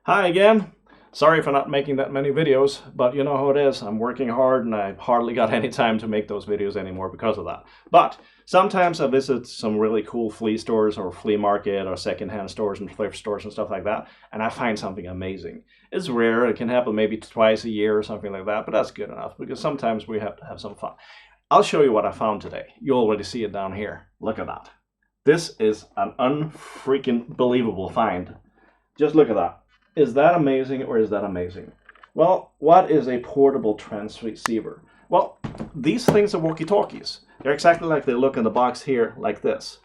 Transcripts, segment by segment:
Hi again. Sorry for not making that many videos, but you know how it is. I'm working hard and I hardly got any time to make those videos anymore because of that. But sometimes I visit some really cool flea stores or flea market or secondhand stores and thrift stores and stuff like that, and I find something amazing. It's rare. It can happen maybe twice a year or something like that, but that's good enough because sometimes we have to have some fun. I'll show you what I found today. You already see it down here. Look at that. This is an unfreaking believable find. Just look at that. Is that amazing or is that amazing? Well, what is a portable transceiver? Well, these things are walkie-talkies. They're exactly like they look in the box here, like this.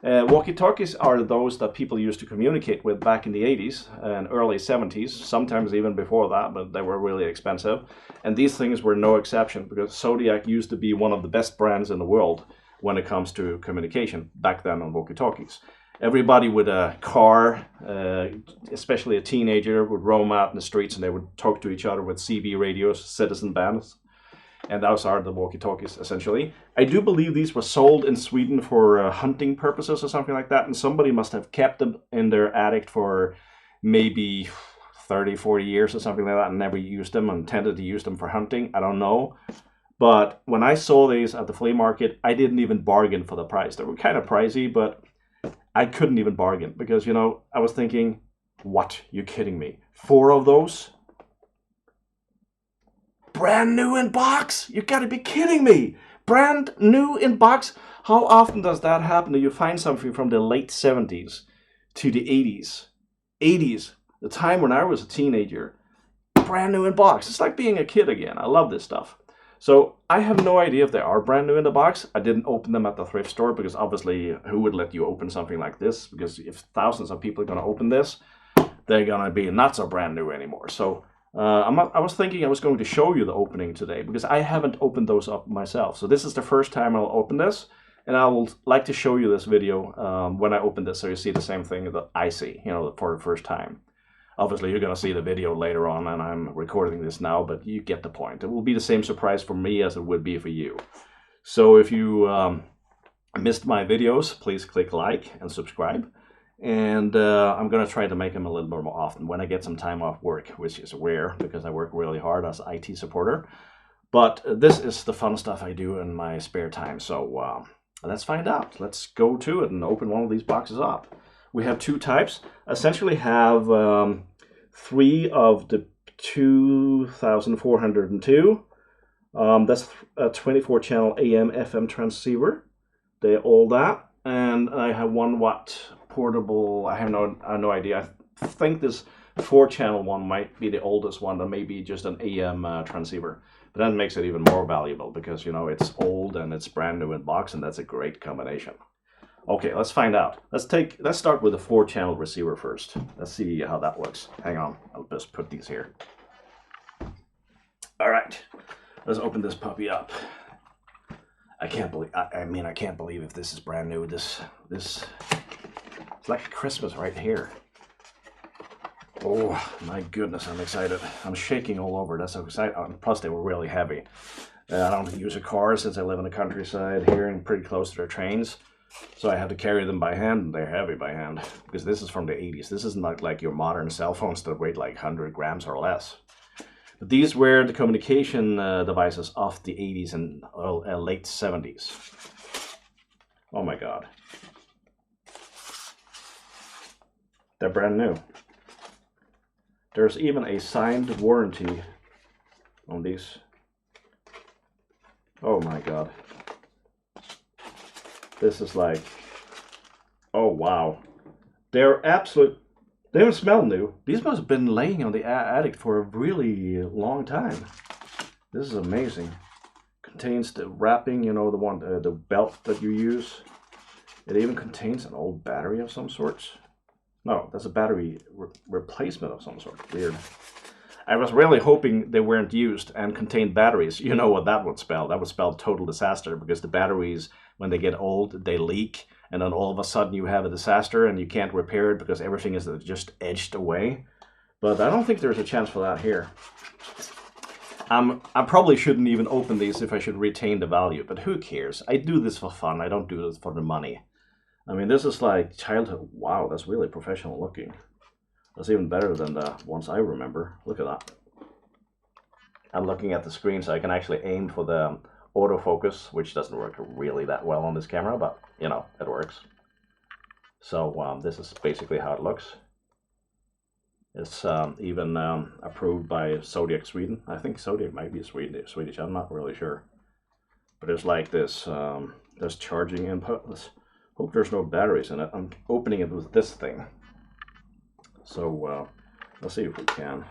Walkie-talkies are those that people used to communicate with back in the 80s and early 70s, sometimes even before that, but they were really expensive. And these things were no exception because Zodiac used to be one of the best brands in the world when it comes to communication back then on walkie-talkies. Everybody with a car, especially a teenager, would roam out in the streets and they would talk to each other with CB radios, citizen bands. And those are the walkie-talkies, essentially. I do believe these were sold in Sweden for hunting purposes or something like that. And somebody must have kept them in their attic for maybe 30, 40 years or something like that and never used them and intended to use them for hunting. I don't know. But when I saw these at the flea market, I didn't even bargain for the price. They were kind of pricey, but I couldn't even bargain because, you know, I was thinking, what? You kidding me? 4 of those? Brand new in box? You gotta be kidding me! Brand new in box? How often does that happen? Do you find something from the late 70s to the 80s? 80s, the time when I was a teenager. Brand new in box. It's like being a kid again. I love this stuff. So I have no idea if they are brand new in the box. I didn't open them at the thrift store because obviously who would let you open something like this? Because if thousands of people are going to open this, they're going to be not so brand new anymore. So I was thinking I was going to show you the opening today because I haven't opened those up myself. So this is the first time I'll open this, and I will like to show you this video when I open this so you see the same thing that I see, you know, for the first time. Obviously, you're going to see the video later on, and I'm recording this now, but you get the point. It will be the same surprise for me as it would be for you. So if you missed my videos, please click like and subscribe. And I'm going to try to make them a little bit more often when I get some time off work, which is rare because I work really hard as an IT supporter. But this is the fun stuff I do in my spare time. So let's find out. Let's go to it and open one of these boxes up. We have 2 types. Essentially have 3 of the 2402. That's a 24 channel AM FM transceiver. They're all that. And I have 1 watt portable. I have no idea. I think this 4 channel one might be the oldest one, and maybe just an AM transceiver. But that makes it even more valuable because, you know, it's old and it's brand new in box, and that's a great combination. Okay, let's find out. Let's start with the 4 channel receiver first. Let's see how that looks. Hang on, I'll just put these here. All right, let's open this puppy up. I can't believe. I can't believe if this is brand new. This it's like Christmas right here. Oh my goodness, I'm excited. I'm shaking all over. That's so exciting. Plus, they were really heavy. I don't use a car since I live in the countryside here and pretty close to their trains. So I have to carry them by hand, and they're heavy by hand because this is from the 80s. This is not like your modern cell phones that weigh like 100 grams or less. But these were the communication devices of the 80s and late 70s. Oh my God. They're brand new. There's even a signed warranty on these. Oh my God. This is like, oh wow. They don't smell new. These must have been laying on the attic for a really long time. This is amazing. Contains the wrapping, you know, the belt that you use. It even contains an old battery of some sort. No, that's a battery replacement of some sort. Weird. I was really hoping they weren't used and contained batteries. You know what that would spell. That would spell total disaster because the batteries, when they get old, they leak. And then all of a sudden you have a disaster and you can't repair it because everything is just edged away. But I don't think there's a chance for that here. I probably shouldn't even open these if I should retain the value. But who cares? I do this for fun. I don't do this for the money. I mean, this is like childhood. Wow, that's really professional looking. That's even better than the ones I remember. Look at that. I'm looking at the screen so I can actually aim for the autofocus, which doesn't work really that well on this camera, but you know, it works. So this is basically how it looks. It's even approved by Zodiac Sweden. I think Zodiac might be Swedish, I'm not really sure. But it's like this, there's charging input. Let's hope there's no batteries in it. I'm opening it with this thing. So let's see if we can.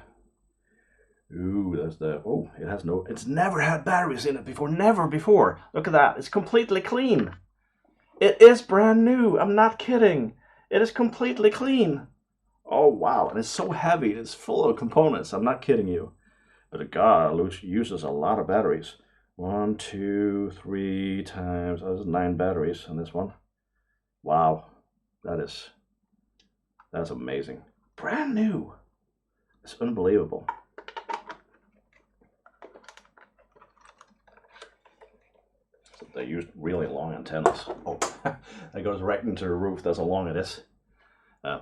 Ooh, there's the, oh, it has no, it's never had batteries in it before, never before. Look at that, it's completely clean. It is brand new, I'm not kidding. It is completely clean. Oh wow, and it's so heavy, it's full of components, I'm not kidding you. But God, it uses a lot of batteries. 1, 2, 3 times, there's 9 batteries in this one. Wow, that's amazing. Brand new, it's unbelievable. They used really long antennas. Oh, that goes right into the roof. That's how long it is. Do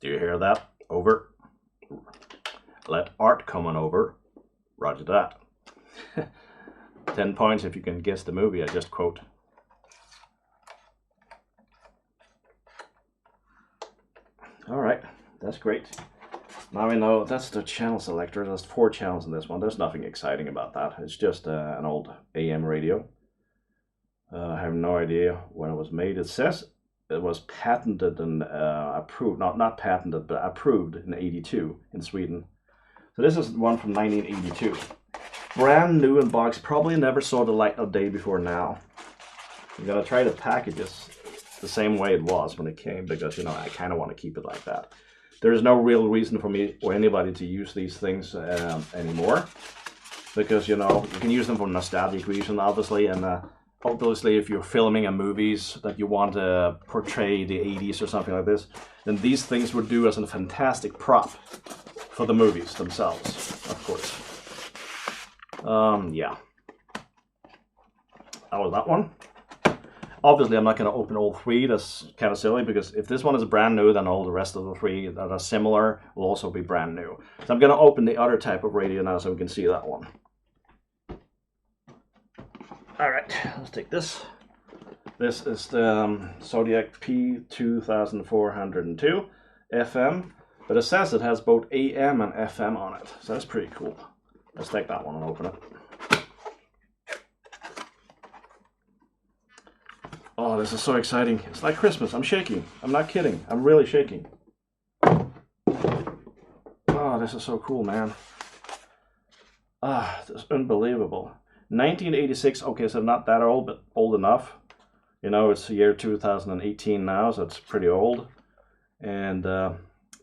you hear that? Over. Let Art come on over. Roger that. 10 points if you can guess the movie I just quote. Alright, that's great. Now we know that's the channel selector. There's 4 channels in this one. There's nothing exciting about that. It's just an old AM radio. I have no idea when it was made. It says it was patented and approved, not patented, but approved in 82 in Sweden. So this is one from 1982. Brand new in box, probably never saw the light of day before now. I'm gonna try to package this the same way it was when it came because, you know, I kind of want to keep it like that. There's no real reason for me or anybody to use these things anymore because, you know, you can use them for nostalgic reason, obviously, and obviously, if you're filming a movies that you want to portray the 80s or something like this, then these things would do as a fantastic prop for the movies themselves, of course. Yeah. That was that one. Obviously, I'm not going to open all 3. That's kind of silly because if this one is brand new, then all the rest of the 3 that are similar will also be brand new. So I'm going to open the other type of radio now so we can see that one. Alright, let's take this. This is the Zodiac P2402 FM, but it says it has both AM and FM on it, so that's pretty cool. Let's take that one and open it. Oh, this is so exciting. It's like Christmas. I'm shaking. I'm not kidding. I'm really shaking. Oh, this is so cool, man. Ah, this is unbelievable. 1986, okay, so not that old, but old enough. You know, it's the year 2018 now, so it's pretty old. And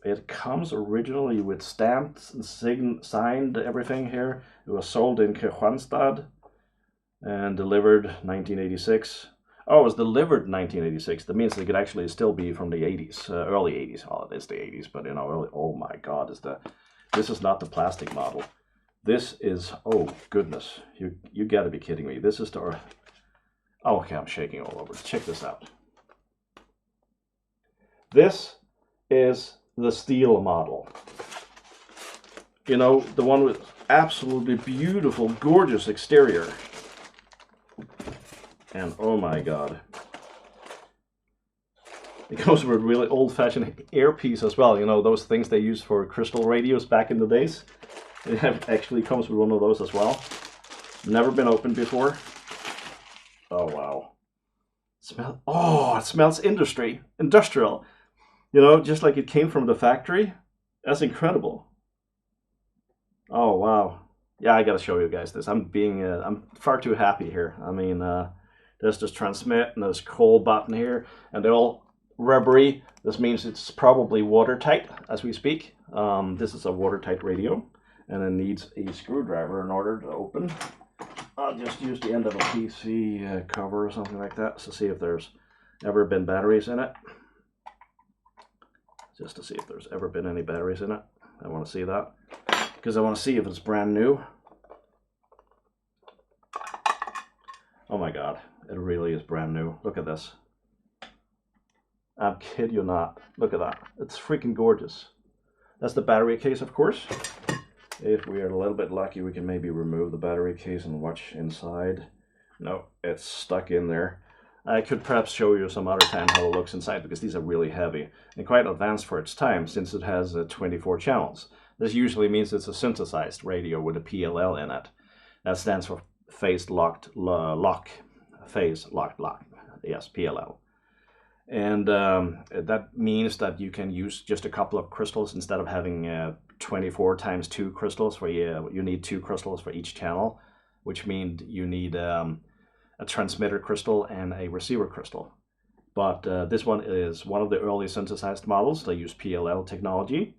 it comes originally with stamped and signed everything here. It was sold in Kristianstad and delivered 1986. Oh, it was delivered in 1986. That means it could actually still be from the 80s, early 80s. Oh, it is the 80s, but you know, early, oh my God, this is not the plastic model. This is, oh goodness, you gotta be kidding me. This is the, oh, okay, I'm shaking all over. Check this out. This is the steel model. You know, the one with absolutely beautiful, gorgeous exterior. And oh my God. It comes with a really old-fashioned earpiece as well. You know, those things they used for crystal radios back in the days. It actually comes with one of those as well. Never been opened before. Oh wow. Oh, it smells industrial. You know, just like it came from the factory. That's incredible. Oh wow. Yeah, I gotta show you guys this. I'm far too happy here. I mean, there's this transmit and there's call button here, and they're all rubbery. This means it's probably watertight as we speak. This is a watertight radio. And it needs a screwdriver in order to open. I'll just use the end of a PC cover or something like that to see if there's ever been batteries in it. Just to see if there's ever been any batteries in it. I want to see that. Because I want to see if it's brand new. Oh my God, it really is brand new. Look at this. I kid you not. Look at that. It's freaking gorgeous. That's the battery case, of course. If we are a little bit lucky, we can maybe remove the battery case and watch inside. No, it's stuck in there. I could perhaps show you some other time how it looks inside, because these are really heavy and quite advanced for its time, since it has 24 channels. This usually means it's a synthesized radio with a PLL in it. That stands for phase locked lock. Phase locked lock. Yes, PLL. And that means that you can use just a couple of crystals instead of having 24 times 2 crystals, where you need 2 crystals for each channel, which means you need a transmitter crystal and a receiver crystal. But this one is one of the early synthesized models. They use PLL technology,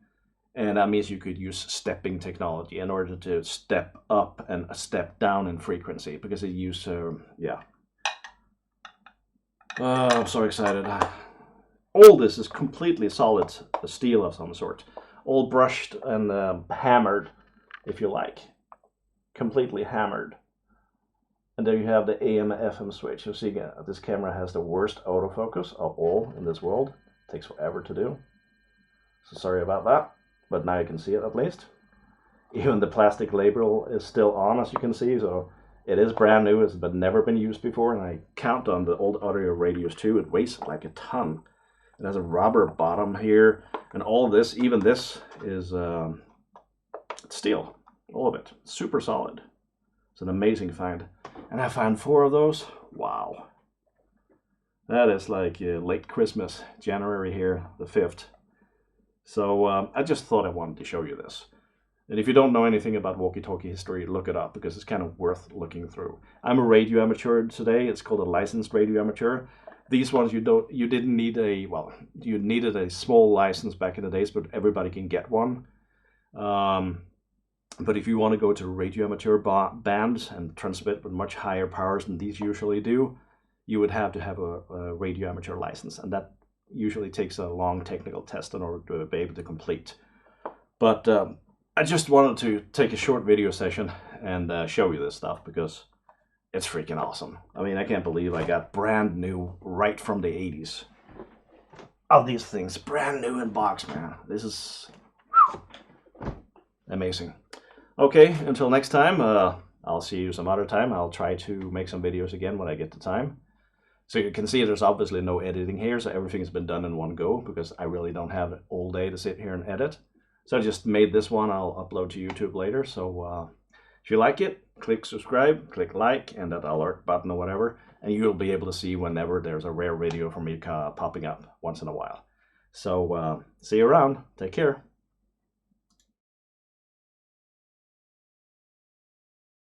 and that means you could use stepping technology in order to step up and step down in frequency, because it uses, yeah. I'm so excited. All this is completely solid steel of some sort. All brushed and hammered, if you like. Completely hammered. And there you have the AM/FM switch. You see, this camera has the worst autofocus of all in this world. It takes forever to do. So sorry about that. But now you can see it at least. Even the plastic label is still on, as you can see. So it is brand new. It's never been used before. And I count on the old audio radios too. It weighs like a ton. It has a rubber bottom here. And all this, even this, is steel. All of it. Super solid. It's an amazing find. And I found 4 of those. Wow. That is like late Christmas, January here, the 5th. So I just thought I wanted to show you this. And if you don't know anything about walkie-talkie history, look it up, because it's kind of worth looking through. I'm a radio amateur today. It's called a licensed radio amateur. These ones you didn't need you needed a small license back in the days, but everybody can get one. But if you want to go to radio amateur bands and transmit with much higher powers than these usually do, you would have to have a radio amateur license, and that usually takes a long technical test in order to be able to complete. But I just wanted to take a short video session and show you this stuff, because it's freaking awesome. I mean, I can't believe I got brand new right from the 80s of these things. Brand new in box, man. This is amazing. Okay, until next time, I'll see you some other time. I'll try to make some videos again when I get the time. So you can see there's obviously no editing here, so everything's been done in one go, because I really don't have all day to sit here and edit. So I just made this one. I'll upload to YouTube later. So if you like it, click subscribe, click like, and that alert button or whatever, and you'll be able to see whenever there's a rare video from me popping up once in a while. So see you around. Take care.